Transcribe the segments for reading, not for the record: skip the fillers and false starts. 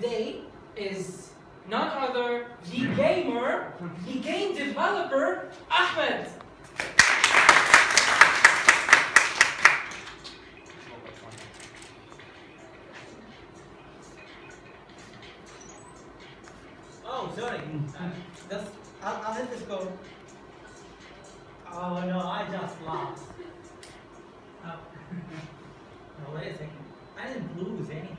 today is none other the gamer, the game developer, Ahmed. Oh, sorry. I'll let this go. Oh no, I just lost. Oh. No, wait a second. I didn't lose anything.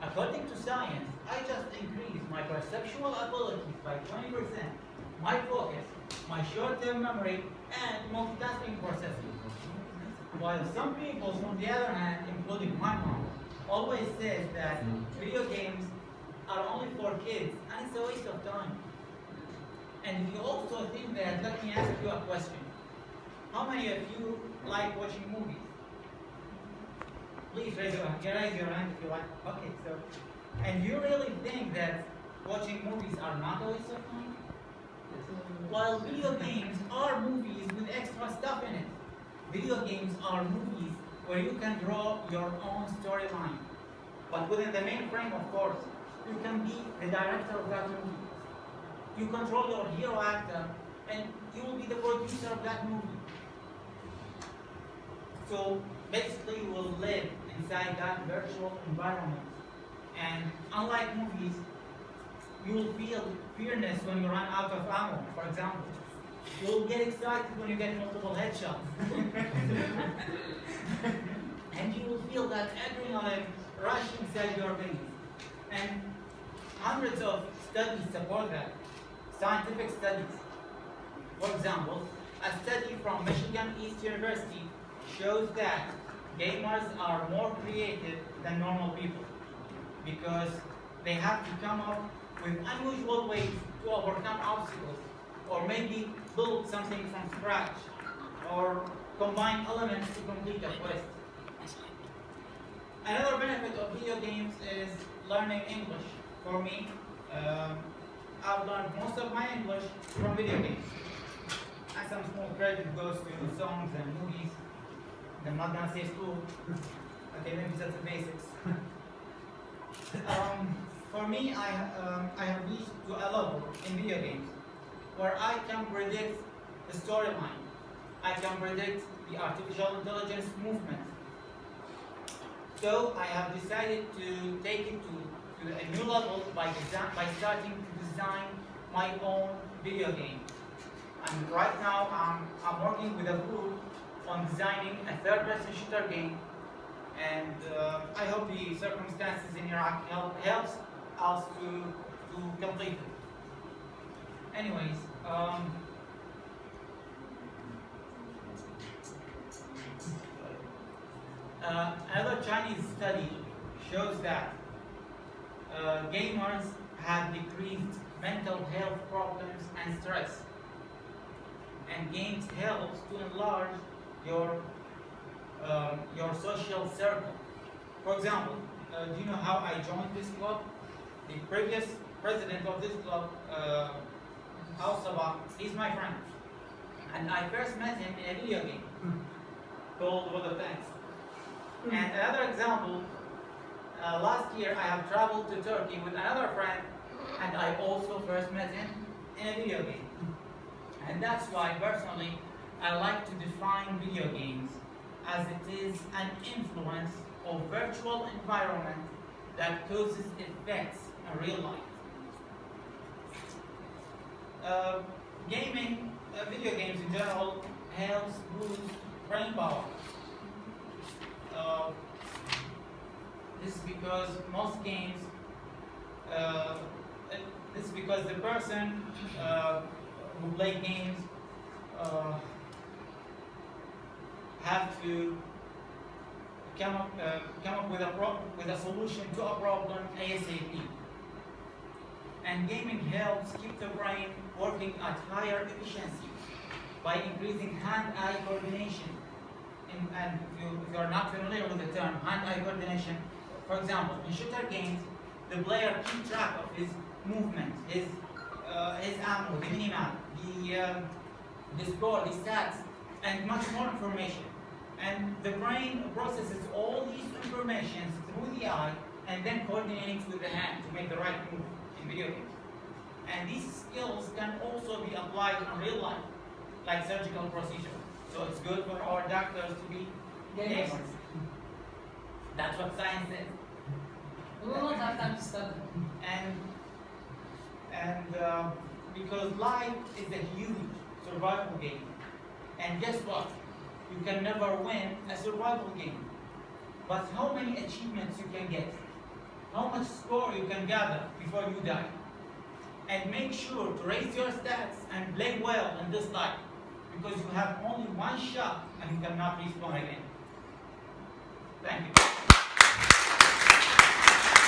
According to science, I just increased my perceptual abilities by 20%, my focus, my short-term memory, and multitasking processing. While some people, on the other hand, including my mom, always says that video games are only for kids, and it's a waste of time. And if you also think that, let me ask you a question. How many of you like watching movies? Please raise your hand if you like. Okay, so, and you really think that watching movies are not a waste of time? While video games are movies with extra stuff in it. Video games are movies where you can draw your own storyline. But within the main frame, of course, you can be the director of that movie. You control your hero actor, and you will be the producer of that movie. So basically, you will live inside that virtual environment. And unlike movies, you will feel fearness when you run out of ammo, for example. You will get excited when you get multiple headshots. And you will feel that adrenaline rush inside your veins. And hundreds of studies support that. Scientific studies. For example, a study from Michigan East University shows that gamers are more creative than normal people because they have to come up with unusual ways to overcome obstacles, or maybe build something from scratch, or combine elements to complete a quest. Another benefit of video games is learning English. For me, I've learned most of my English from video games. And some small credit goes to songs and movies. I'm not gonna say school. Okay, maybe that's the basics. For me, I have reached to a level in video games where I can predict the storyline. I can predict the artificial intelligence movement. So I have decided to take it to a new level by starting to design my own video game. And right now I'm working with a group on designing a third-person shooter game, and I hope the circumstances in Iraq helps us to complete it. Anyways, another Chinese study shows that gamers have decreased mental health problems and stress, and games helps to enlarge your social circle. For example, do you know how I joined this club? The previous president of this club, Alaa, he's my friend, and I first met him in a video game called World of Tanks. And another example, last year I have traveled to Turkey with another friend, and I also first met him in a video game. And that's why personally I like to define video games as it is an influence of virtual environment that causes effects in real life. Video games in general helps boost brain power. This is because most games, this is because the person who play games have to come up with a solution to a problem ASAP. And gaming helps keep the brain working at higher efficiency by increasing hand-eye coordination. And if you are not familiar with the term hand-eye coordination, for example, in shooter games, the player keeps track of his movement, his ammo, the minimap, the score, the stats, and much more information. And the brain processes all these information through the eye and then coordinates with the hand to make right move in video games. And these skills can also be applied in real life, like surgical procedure. So it's good for our doctors to be gamers. That's what science says. We will not have time to study. And because life is a huge survival game. And guess what? You can never win a survival game. But how many achievements you can get? How much score you can gather before you die? And make sure to raise your stats and play well in this life, because you have only one shot and you cannot respawn again. Thank you.